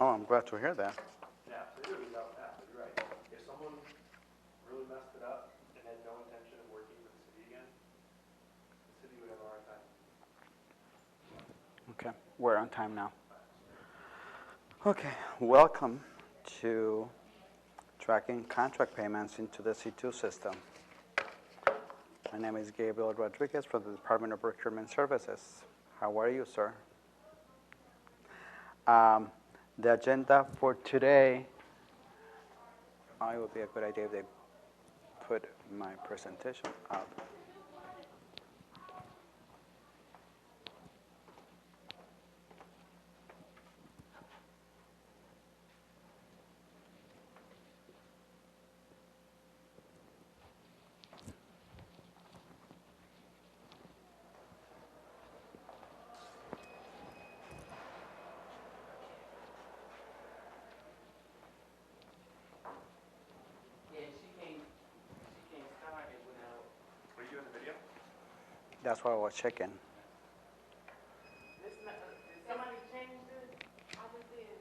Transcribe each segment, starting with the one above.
Oh, I'm glad to hear that. Yeah, so it really doesn't happen. You're right. If someone really messed it up and had no intention of working with the city again, the city would have a hard time. Okay, we're on time now. Okay, welcome to tracking contract payments into the C2 system. My name is Gabriel Rodriguez from the Department of Procurement Services. How are you, sir? The agenda for today, it would be a good idea if they put my presentation up. Are you doing the video? That's what I was checking. Did somebody change this? I just did.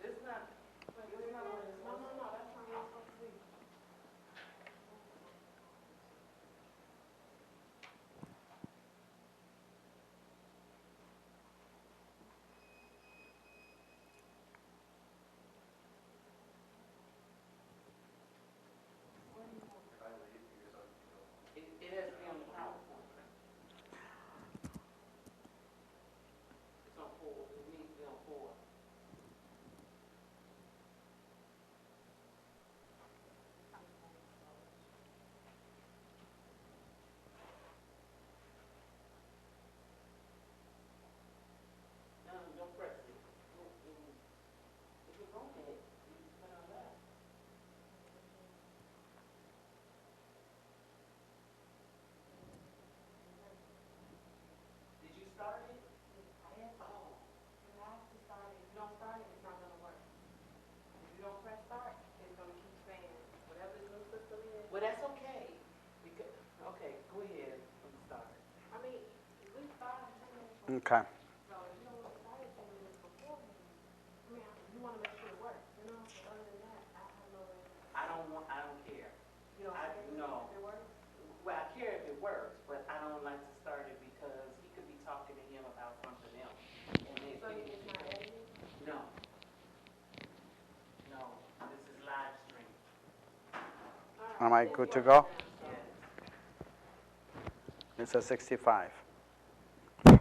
It's not. It's not what it's supposed to be. No, that's not what it's supposed to be. It has to be on the PowerPoint. It's on 4. It needs to be on 4. No, don't press it. If it's on it, you can put it on that. Did you start it? I have. Oh. You have to start it. If you don't start it, it's not going to work. If you don't press start, it's going to keep saying whatever this new system is. Well, that's okay. Okay, go ahead and start. I mean, we started 10 minutes before. Okay. So if you don't want to start it 10 minutes before, you want to make sure it works, you know? But other than that, I have no way. I don't care. You don't care No. if it works? Well, I care if it works, but I don't like to start it because he could be talking to him about something else. And then So it's not edited? No. No, this is live stream. Am I good to go? Yes. It's a 65. Say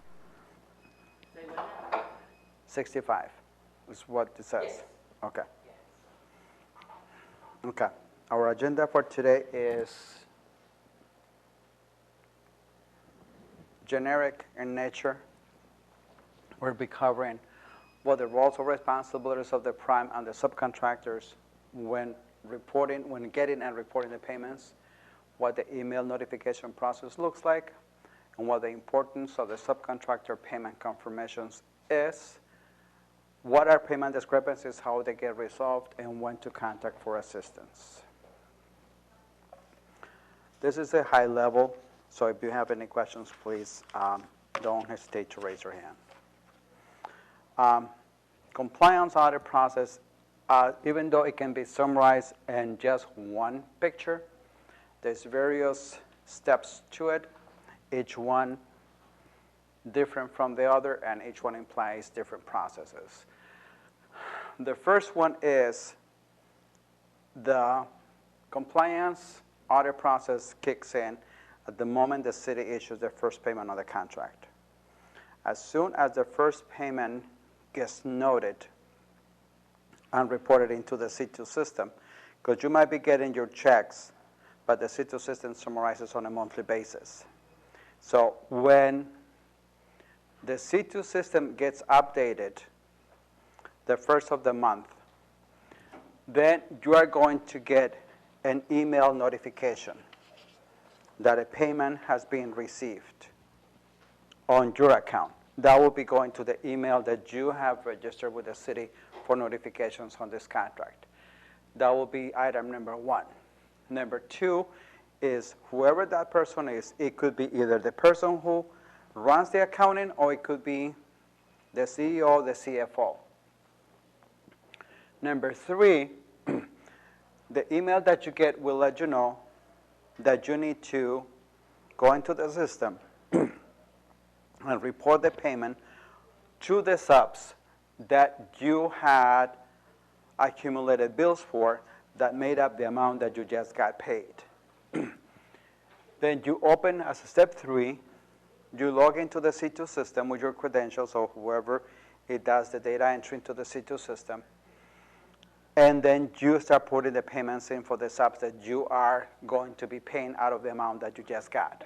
what now? 65 is what it says. Yes. Okay. Yes. Okay. Our agenda for today is generic in nature. We'll be covering what the roles or responsibilities of the prime and the subcontractors when getting and reporting the payments, what the email notification process looks like, and what the importance of the subcontractor payment confirmations is, what are payment discrepancies, how they get resolved, and when to contact for assistance. This is a high level, so if you have any questions, please don't hesitate to raise your hand. Compliance audit process, even though it can be summarized in just one picture, there's various steps to it, each one different from the other, and each one implies different processes. The first one is the compliance audit process kicks in at the moment the city issues their first payment on the contract. As soon as the first payment gets noted and reported into the C2 system, because you might be getting your checks, but the C2 system summarizes on a monthly basis. So when the C2 system gets updated the first of the month, then you are going to get an email notification that a payment has been received on your account. That will be going to the email that you have registered with the city for notifications on this contract. That will be item number 1. Number 2 is whoever that person is, it could be either the person who runs the accounting or it could be the CEO, the CFO. Number 3, the email that you get will let you know that you need to go into the system and report the payment to the subs that you had accumulated bills for that made up the amount that you just got paid. Then you open, as a step 3, you log into the C2 system with your credentials, or whoever it does the data entry into the C2 system. And then you start putting the payments in for the subs that you are going to be paying out of the amount that you just got.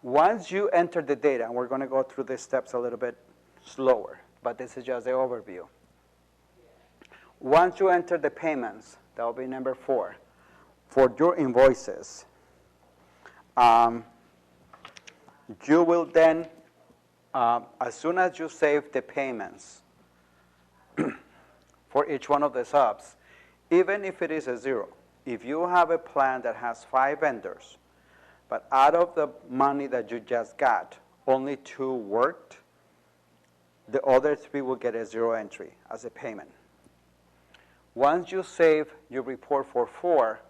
Once you enter the data, and we're going to go through these steps a little bit slower, but this is just the overview. Once you enter the payments, that will be number 4, for your invoices, you will then, as soon as you save the payments for each one of the subs, even if it is a 0, if you have a plan that has 5 vendors, but out of the money that you just got, only 2 worked, the other 3 will get a 0 entry as a payment. Once you save your report for 4,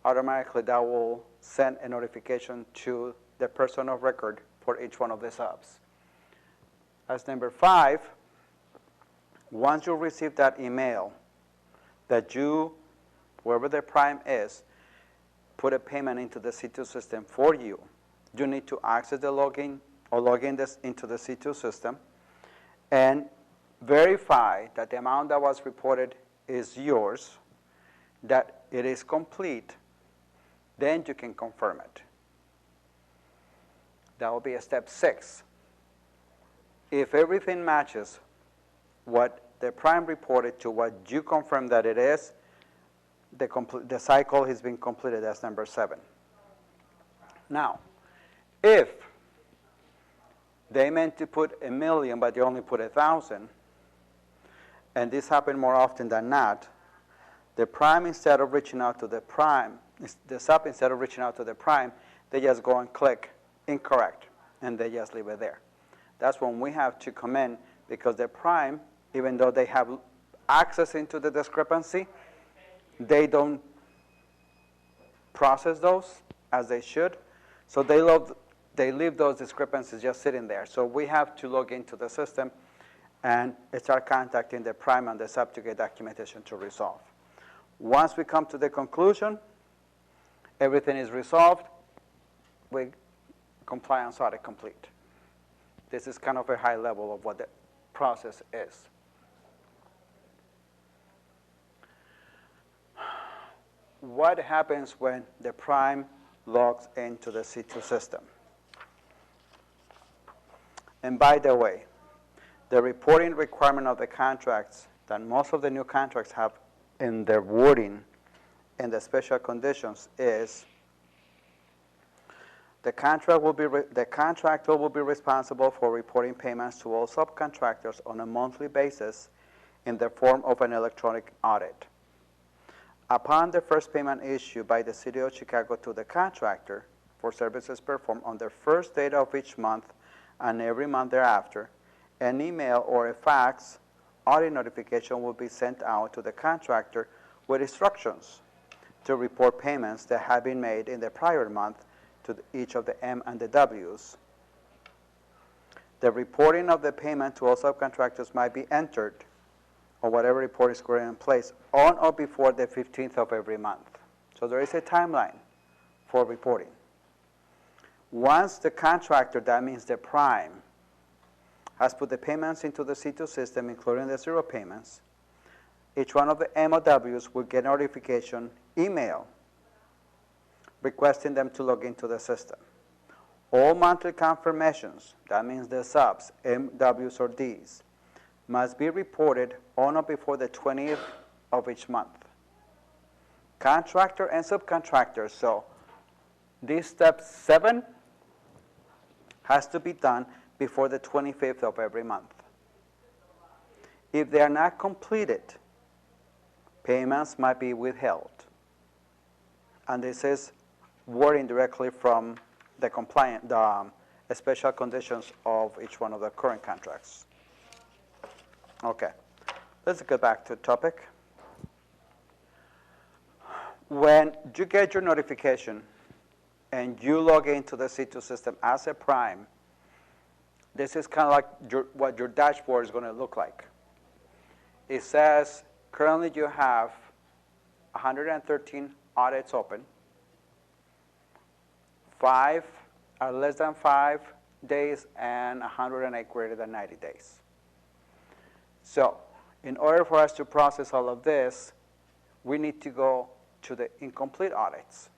automatically that will send a notification to the person of record for each one of the subs. As number 5, once you receive that email that you, whoever the prime is, put a payment into the C2 system for you, you need to access the login or log in into the C2 system and verify that the amount that was reported is yours, that it is complete, then you can confirm it. That will be a step 6. If everything matches what the prime reported to what you confirm that it is, the cycle has been completed. That's number 7. Now, if they meant to put 1 million, but they only put 1,000, and this happened more often than not, the prime, instead of reaching out to the prime, the sub, instead of reaching out to the prime, they just go and click incorrect, and they just leave it there. That's when we have to come in, because the prime, even though they have access into the discrepancy, they don't process those as they should. So they leave those discrepancies just sitting there. So we have to log into the system and start contacting the prime and the sub to get documentation to resolve. Once we come to the conclusion, everything is resolved, we compliance audit complete. This is kind of a high level of what the process is. What happens when the prime logs into the C2 system? And by the way, the reporting requirement of the contracts that most of the new contracts have in their wording and the special conditions is the contractor will be responsible for reporting payments to all subcontractors on a monthly basis in the form of an electronic audit. Upon the first payment issued by the City of Chicago to the contractor for services performed on the first date of each month and every month thereafter, an email or a fax audit notification will be sent out to the contractor with instructions to report payments that have been made in the prior month to each of the M and the Ws. The reporting of the payment to all subcontractors might be entered, or whatever report is currently in place, on or before the 15th of every month. So there is a timeline for reporting. Once the contractor, that means the prime, has put the payments into the C2 system, including the 0 payments, each one of the MOWs will get notification email requesting them to log into the system. All monthly confirmations, that means the subs, MWs or Ds, must be reported on or before the 20th of each month. Contractor and subcontractors, so this step 7 has to be done before the 25th of every month. If they are not completed, payments might be withheld. And this is wording directly from the special conditions of each one of the current contracts. Okay, Let's get back to the topic. When you get your notification and you log into the C2 system as a prime, this is kind of like what your dashboard is going to look like. It says currently you have 113 audits open. 5 are less than 5 days and 108 greater than 90 days. So in order for us to process all of this, we need to go to the incomplete audits.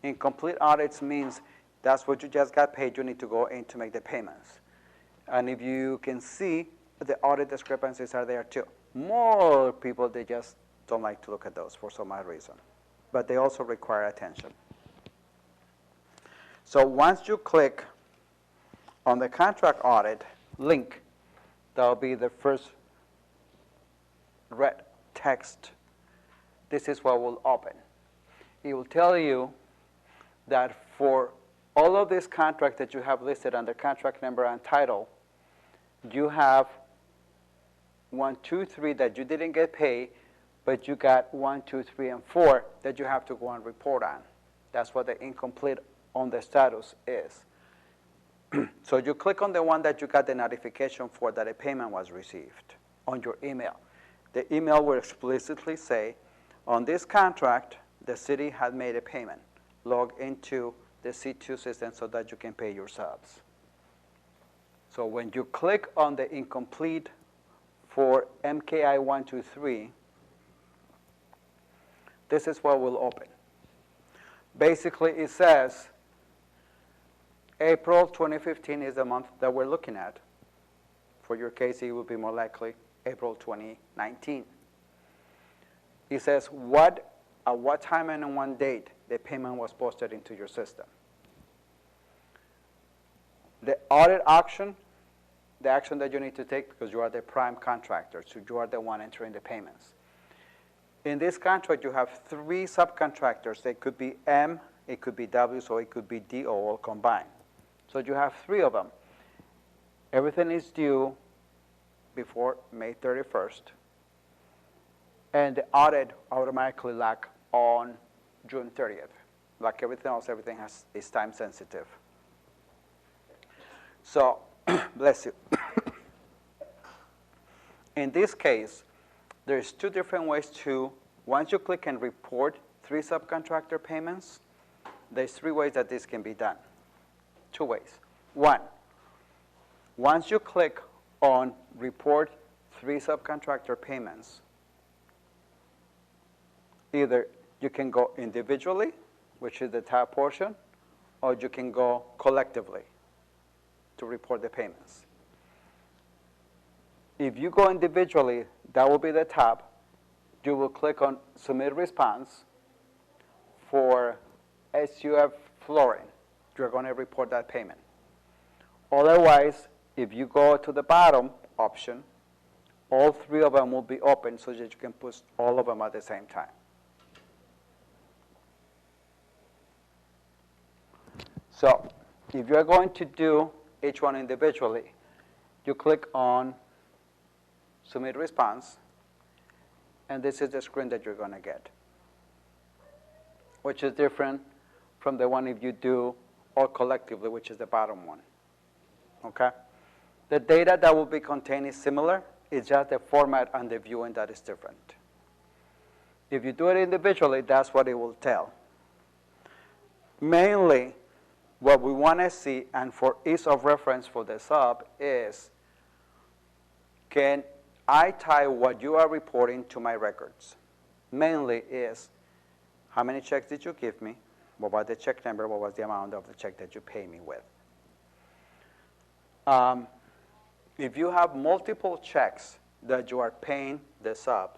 Incomplete audits means that's what you just got paid. You need to go in to make the payments. And if you can see, the audit discrepancies are there too. More people, they just don't like to look at those for some odd reason. But they also require attention. So once you click on the contract audit link, that'll be the first red text. This is what will open. It will tell you that for all of these contracts that you have listed under contract number and title, you have 1, 2, 3 that you didn't get paid, but you got 1, 2, 3, and 4 that you have to go and report on. That's what the incomplete on the status is. So you click on the one that you got the notification for that a payment was received on your email. The email will explicitly say, on this contract, the city had made a payment. Log into the C2 system so that you can pay your subs. So when you click on the incomplete for MKI 123, this is what will open. Basically, it says April 2015 is the month that we're looking at. For your case, it will be more likely April 2019. It says at what time and on what date the payment was posted into your system. The audit action, the action that you need to take because you are the prime contractor, so you are the one entering the payments. In this contract, you have 3 subcontractors. They could be M, it could be W, so it could be D, all combined. So you have 3 of them. Everything is due before May 31st. And the audit automatically lock on June 30th. Like everything else, everything is time sensitive. So, bless you. In this case, there's 2 different ways to, once you click and report 3 subcontractor payments, there's 3 ways that this can be done. 2 ways. 1, once you click on report 3 subcontractor payments, either you can go individually, which is the top portion, or you can go collectively to report the payments. If you go individually, that will be the top. You will click on submit response for SUF flooring. You're going to report that payment. Otherwise, if you go to the bottom option, all 3 of them will be open so that you can push all of them at the same time. So if you're going to do each one individually, you click on submit response, and this is the screen that you're going to get, which is different from the one if you do all collectively, which is the bottom one. Okay? The data that will be contained is similar. It's just the format and the viewing that is different. If you do it individually, that's what it will tell. Mainly, what we want to see, and for ease of reference for the sub, is can I tie what you are reporting to my records? Mainly is how many checks did you give me? What was the check number? What was the amount of the check that you pay me with? If you have multiple checks that you are paying the sub,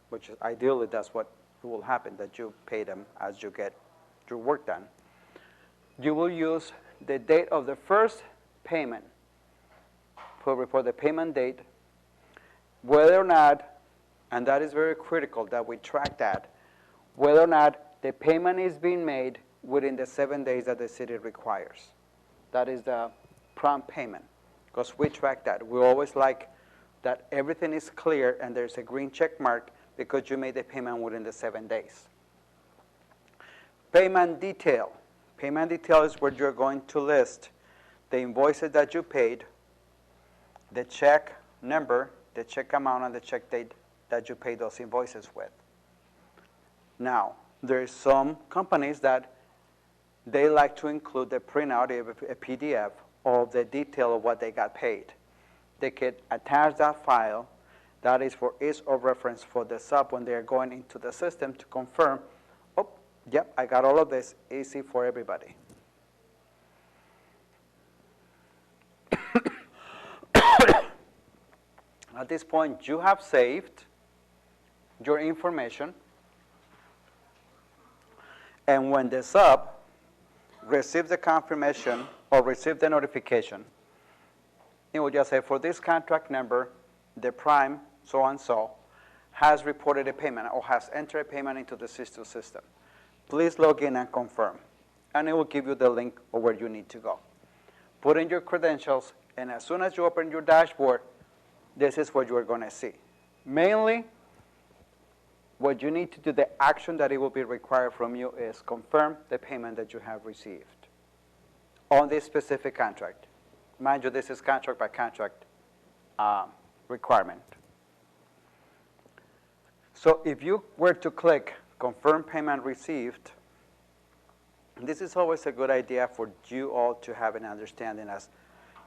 which is ideally that's what will happen, that you pay them as you get your work done, you will use the date of the first payment to report the payment date, whether or not, and that is very critical that we track that, whether or not the payment is being made within the 7 days that the city requires. That is the prompt payment, because we track that. We always like that everything is clear and there's a green check mark because you made the payment within the 7 days. Payment detail. Payment detail is where you're going to list the invoices that you paid, the check number, the check amount, and the check date that you paid those invoices with. Now, there's some companies that they like to include the printout, a PDF, of the detail of what they got paid. They could attach that file. That is for ease of reference for the sub when they're going into the system to confirm, oh, yep, I got all of this, easy for everybody. At this point, you have saved your information, and when the sub receives the confirmation or receives the notification, it will just say, for this contract number, the prime so-and-so has reported a payment or has entered a payment into the system. Please log in and confirm. And it will give you the link of where you need to go. Put in your credentials, and as soon as you open your dashboard, this is what you are going to see. Mainly, what you need to do, the action that it will be required from you is confirm the payment that you have received on this specific contract. Mind you, this is contract by contract requirement. So if you were to click confirm payment received, this is always a good idea for you all to have an understanding, as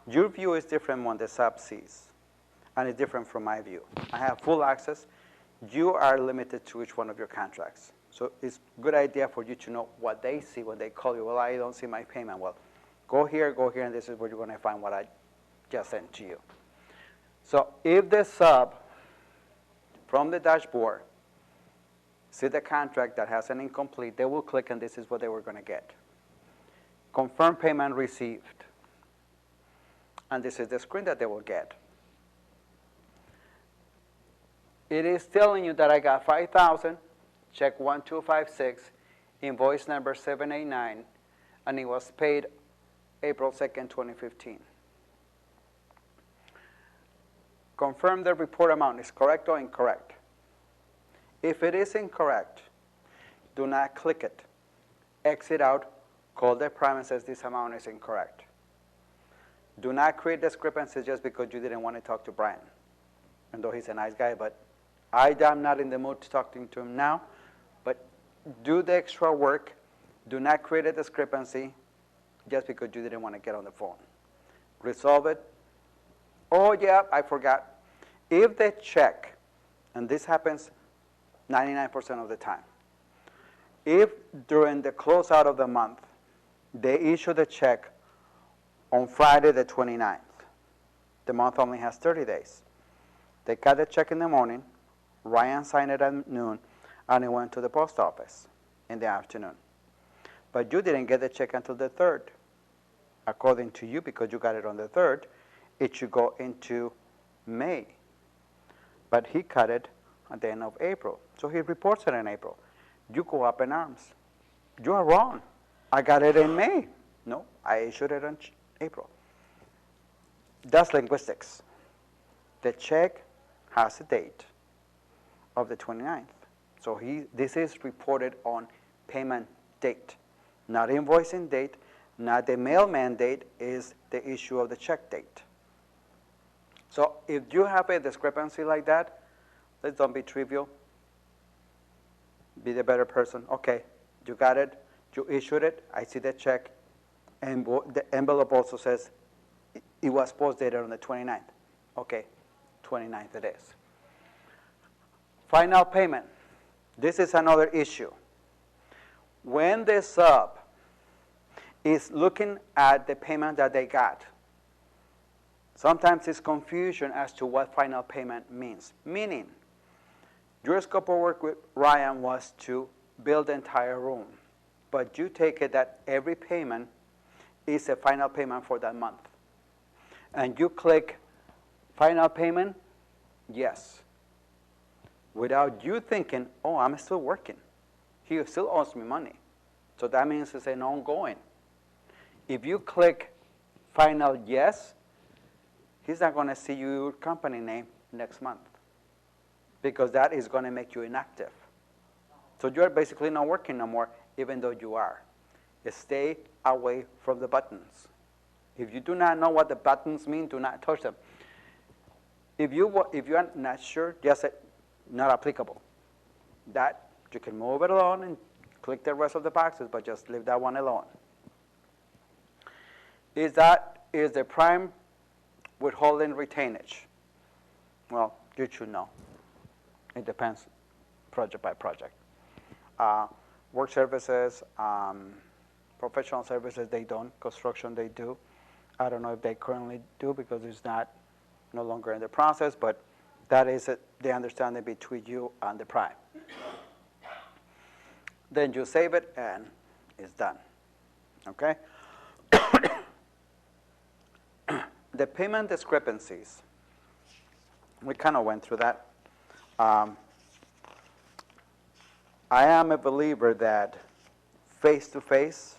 your view is different when the sub sees, and it's different from my view. I have full access. You are limited to each one of your contracts. So it's a good idea for you to know what they see when they call you. Well, I don't see my payment. Well, go here, and this is where you're going to find what I just sent to you. So if the sub, from the dashboard, see the contract that has an incomplete, they will click, and this is what they were going to get. Confirm payment received. And this is the screen that they will get. It is telling you that I got $5,000, check 1256, invoice number 789, and it was paid April 2nd, 2015. Confirm the report amount is correct or incorrect. If it is incorrect, do not click it. Exit out, call the prime and says this amount is incorrect. Do not create discrepancies just because you didn't want to talk to Brian. And though he's a nice guy, but I am not in the mood to talk to him now. But do the extra work. Do not create a discrepancy just because you didn't want to get on the phone. Resolve it. Oh, yeah, I forgot. If they check, and this happens 99% of the time, if during the closeout of the month, they issue the check on Friday the 29th, the month only has 30 days. They got the check in the morning, Ryan signed it at noon, and it went to the post office in the afternoon. But you didn't get the check until the 3rd. According to you, because you got it on the 3rd, it should go into May. But he cut it at the end of April. So he reports it in April. You go up in arms. You are wrong. I got it in May. No, I issued it in April. That's linguistics. The check has a date of the 29th. So this is reported on payment date, not invoicing date, not the mailman date, is the issue of the check date. So if you have a discrepancy like that, let's don't be trivial. Be the better person. Okay, you got it, you issued it, I see the check, and the envelope also says it was post-dated on the 29th. Okay, 29th it is. Final payment. This is another issue. When the sub is looking at the payment that they got, sometimes it's confusion as to what final payment means. Meaning, your scope of work with Ryan was to build the entire room, but you take it that every payment is a final payment for that month. And you click final payment, yes. Without you thinking, oh, I'm still working. He still owes me money. So that means it's an ongoing. If you click final yes, he's not going to see your company name, next month, because that is going to make you inactive. So you're basically not working no more, even though you are. Stay away from the buttons. If you do not know what the buttons mean, do not touch them. If you are not sure, just say, not applicable. That, you can move it along and click the rest of the boxes, but just leave that one alone. Is the prime withholding retainage? Well, you should know. It depends project by project. Work services, professional services, they don't. Construction, they do. I don't know if they currently do because it's no longer in the process, but that is the understanding between you and the prime. Then you save it and it's done. Okay? The payment discrepancies. We kind of went through that. I am a believer that face-to-face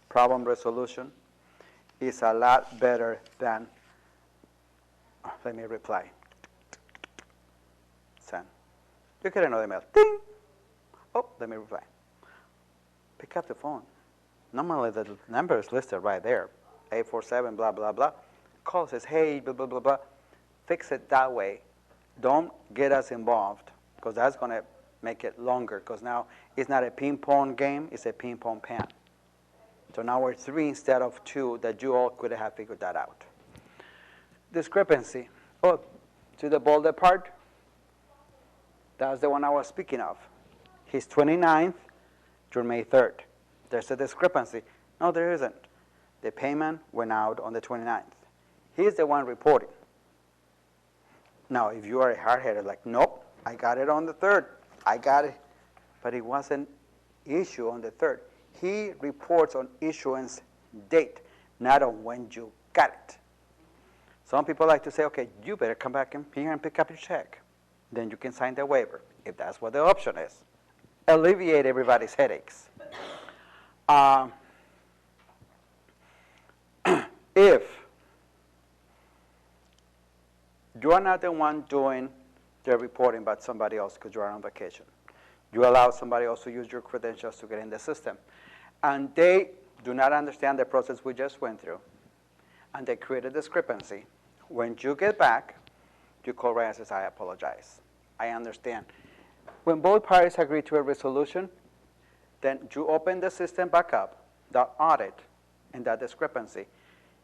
problem resolution is a lot better than, let me reply. Send. You get another email. Ding! Oh, let me reply. Pick up the phone. Normally the number is listed right there. 847, blah, blah, blah. Call, says, hey, blah, blah, blah, blah. Fix it that way. Don't get us involved, because that's going to make it longer, because now it's not a ping-pong game, it's a ping-pong pan. So now we're 3 instead of 2 that you all could have figured that out. Discrepancy. Oh, to the bolded part? That's the one I was speaking of. He's 29th, you're May 3rd. There's a discrepancy. No, there isn't. The payment went out on the 29th. He's the one reporting. Now, if you are a hard-headed, like, nope, I got it on the 3rd. I got it. But it wasn't issued on the 3rd. He reports on issuance date, not on when you got it. Some people like to say, okay, you better come back in here and pick up your check. Then you can sign the waiver, if that's what the option is. Alleviate everybody's headaches. If you are not the one doing the reporting, but somebody else because you are on vacation, you allow somebody else to use your credentials to get in the system, and they do not understand the process we just went through, and they create a discrepancy. When you get back, you call Ryan and says, I apologize. I understand. When both parties agree to a resolution, then you open the system back up, the audit, and that discrepancy.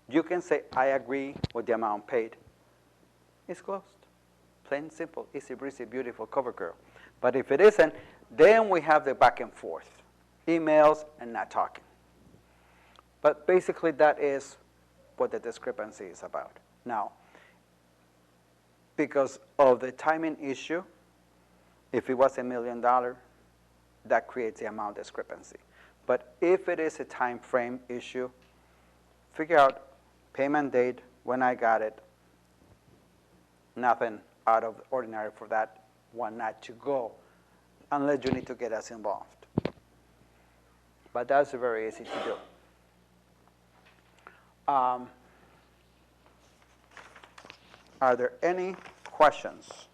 You can say, I agree with the amount paid. It's closed. Plain, simple, easy, breezy, beautiful, cover girl. But if it isn't, then we have the back and forth. Emails and not talking. But basically that is what the discrepancy is about. Now, because of the timing issue, if it was $1 million, that creates the amount discrepancy. But if it is a time frame issue, figure out payment date, when I got it, nothing out of the ordinary for that one not to go, unless you need to get us involved. But that's very easy to do. Are there any questions?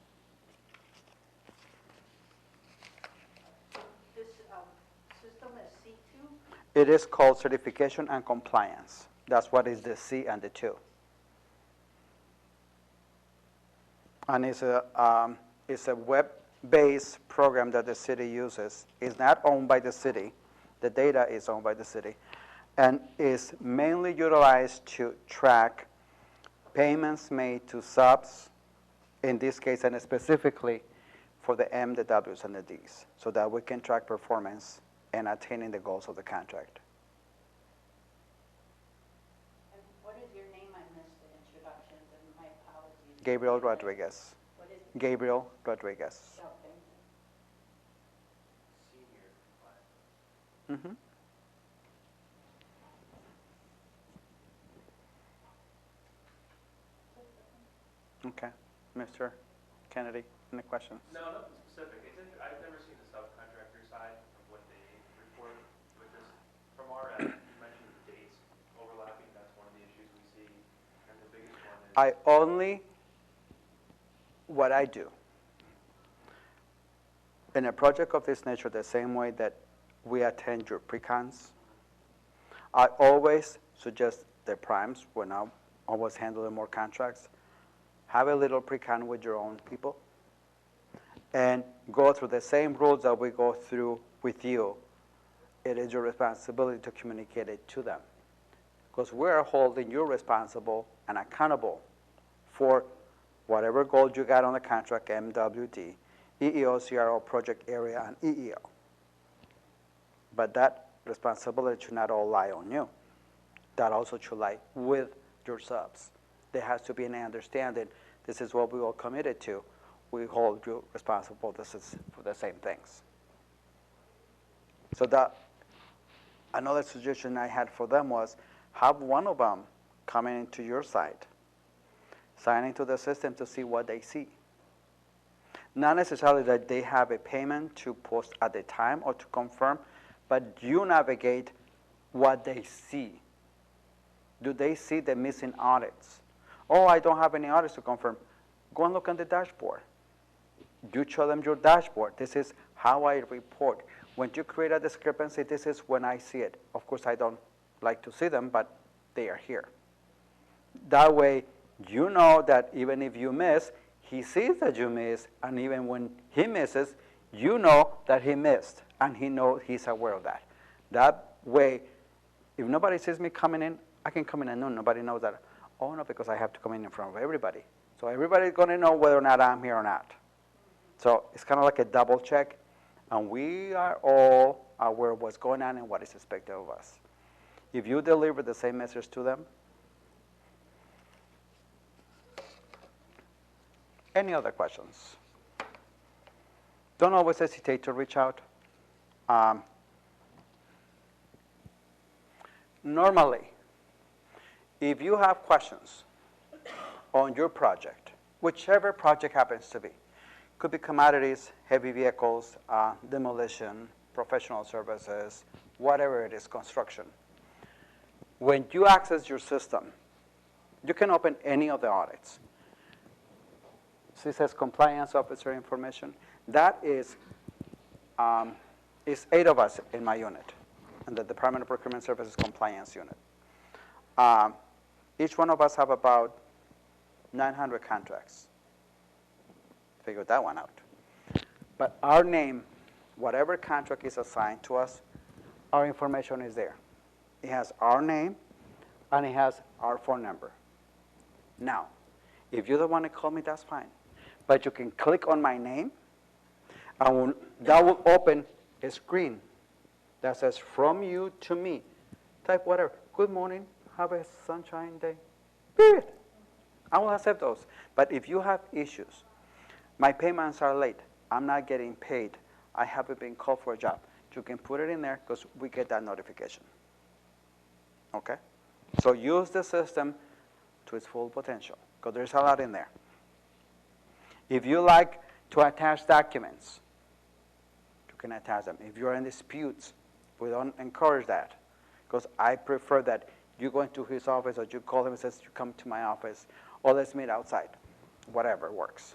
This system is C2? It is called certification and compliance. That's what is the C and the 2. And it's a web-based program that the city uses. It's not owned by the city. The data is owned by the city. And is mainly utilized to track payments made to subs, in this case, and specifically for the M, the Ws, and the Ds, so that we can track performance and attaining the goals of the contract. And what is your name? I missed the introductions, and my apologies. Gabriel Rodriguez. What is it? Gabriel Rodriguez. Okay. Senior. Mm-hmm. Okay. Mr. Kennedy, any questions? No, nothing specific. I've never seen the subcontractor side of what they report with this. From our end, you mentioned the dates overlapping. That's one of the issues we see. And the biggest one is... what I do. In a project of this nature, the same way that we attend your pre-cons, I always suggest the primes, when I'm always handling more contracts, have a little pre-con with your own people and go through the same rules that we go through with you. It is your responsibility to communicate it to them, because we're holding you responsible and accountable for whatever goals you got on the contract, MWD, EEO, CRO, project area, and EEO. But that responsibility should not all lie on you. That also should lie with your subs. There has to be an understanding. This is what we all committed to. We hold you responsible. This is for the same things. So that another suggestion I had for them was have one of them coming into your site, sign into the system to see what they see. Not necessarily that they have a payment to post at the time or to confirm, but you navigate what they see. Do they see the missing audits? Oh, I don't have any audits to confirm. Go and look on the dashboard. You show them your dashboard. This is how I report. When you create a discrepancy, this is when I see it. Of course, I don't like to see them, but they are here. That way, you know that even if you miss, he sees that you miss, and even when he misses, you know that he missed, and he's aware of that. That way, if nobody sees me coming in, I can come in at noon. Nobody knows that. Oh, no, because I have to come in front of everybody. So everybody's going to know whether or not I'm here or not. So it's kind of like a double check, and we are all aware of what's going on and what is expected of us. If you deliver the same message to them, any other questions? Don't always hesitate to reach out. Normally, if you have questions on your project, whichever project happens to be, could be commodities, heavy vehicles, demolition, professional services, whatever it is, construction. When you access your system, you can open any of the audits. So it says compliance officer information. That is 8 of us in my unit, in the Department of Procurement Services Compliance Unit. Each one of us have about 900 contracts. Figured that one out. But our name, whatever contract is assigned to us, our information is there. It has our name, and it has our phone number. Now, if you don't want to call me, that's fine. But you can click on my name, and that will open a screen that says, from you to me. Type whatever. Good morning. Have a sunshine day. Period. I will accept those. But if you have issues, my payments are late, I'm not getting paid, I haven't been called for a job, you can put it in there because we get that notification. Okay? So use the system to its full potential, because there's a lot in there. If you like to attach documents, you can attach them. If you're in disputes, we don't encourage that, because I prefer that you go into his office or you call him and says, you come to my office, or let's meet outside. Whatever works.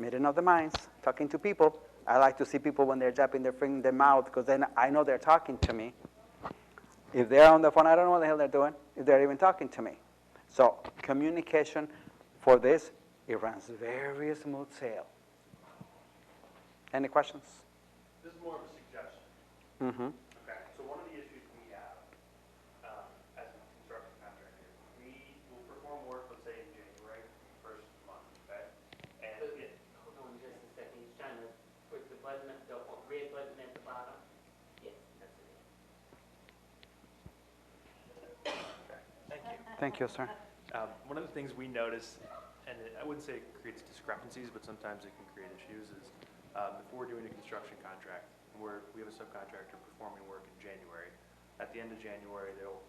Meeting of the minds, talking to people. I like to see people when they're jabbing their finger in their mouth, because then I know they're talking to me. If they're on the phone, I don't know what the hell they're doing, if they're even talking to me. So communication for this, it runs very smooth sail. Any questions? This is more of a suggestion. Mm-hmm. Okay, so one of the issues we have as a construction contractor, we will perform work, let's say in January, first month, okay? And Hold on just a second, he's trying to push the button, the red button at the bottom. Yes, that's it. thank you. Thank you, sir. One of the things we notice, and I wouldn't say it creates discrepancies, but sometimes it can create issues, is if we're doing a construction contract, and we have a subcontractor performing work in January. At the end of January, they'll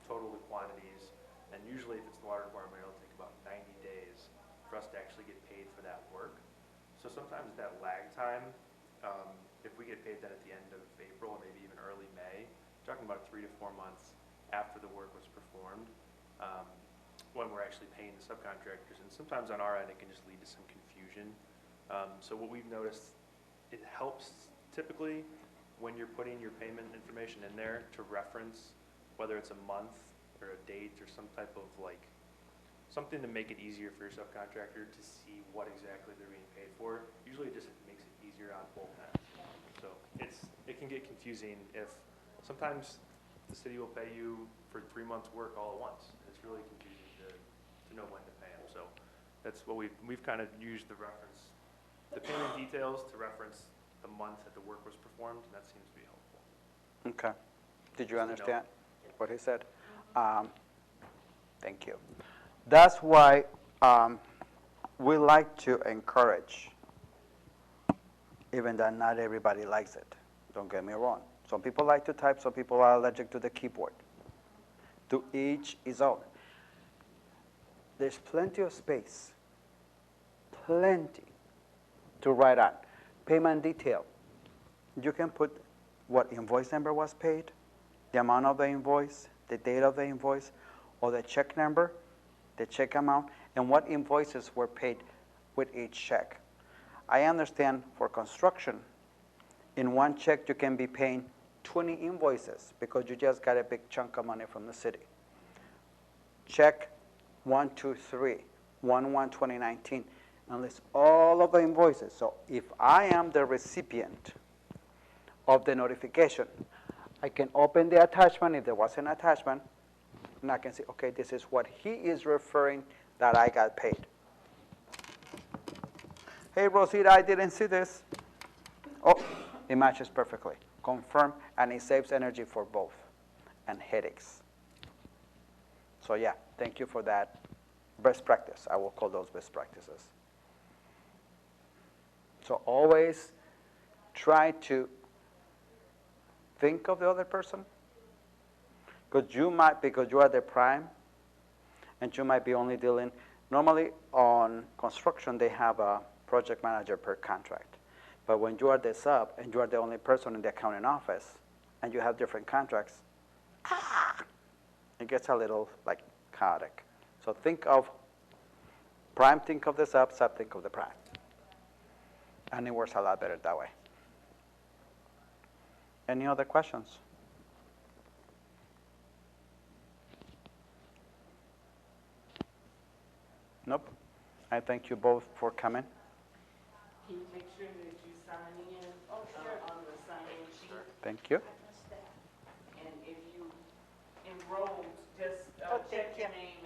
total the quantities, and usually if it's the water department, it'll take about 90 days for us to actually get paid for that work. So sometimes that lag time, if we get paid that at the end of April, or maybe even early May, we're talking about 3 to 4 months after the work was performed. when we're actually paying the subcontractors. And sometimes on our end, it can just lead to some confusion. So what we've noticed, it helps typically when you're putting your payment information in there to reference whether it's a month or a date or some type of like, something to make it easier for your subcontractor to see what exactly they're being paid for. Usually it just makes it easier on both ends. So it can get confusing if sometimes the city will pay you for 3 months' work all at once. It's really confusing to know when to pay them. So that's what we've kind of used the reference, the payment details to reference the month that the work was performed, and that seems to be helpful. Okay. Did you understand what he said? Thank you. That's why we like to encourage, even though not everybody likes it. Don't get me wrong. Some people like to type, some people are allergic to the keyboard. To each his own. There's plenty of space, plenty to write on. Payment detail. You can put what invoice number was paid, the amount of the invoice, the date of the invoice, or the check number, the check amount, and what invoices were paid with each check. I understand for construction, in one check you can be paying 20 invoices because you just got a big chunk of money from the city. Check 123, 1/1/2019, and list all of the invoices. So if I am the recipient of the notification, I can open the attachment if there was an attachment, and I can say, okay, this is what he is referring that I got paid. Hey, Rosita, I didn't see this. Oh, it matches perfectly. Confirm, and it saves energy for both and headaches. So yeah, thank you for that best practice. I will call those best practices. So always try to think of the other person, because you are the prime, and you might be only dealing, normally on construction they have a project manager per contract. But when you are the sub and you are the only person in the accounting office and you have different contracts, it gets a little like chaotic. So think of prime, think of the sub, sub think of the prime. And it works a lot better that way. Any other questions? Nope. I thank you both for coming. Can you make sure that you sign in on the sign-in sheet? Thank you. And if you enrolled, just check your name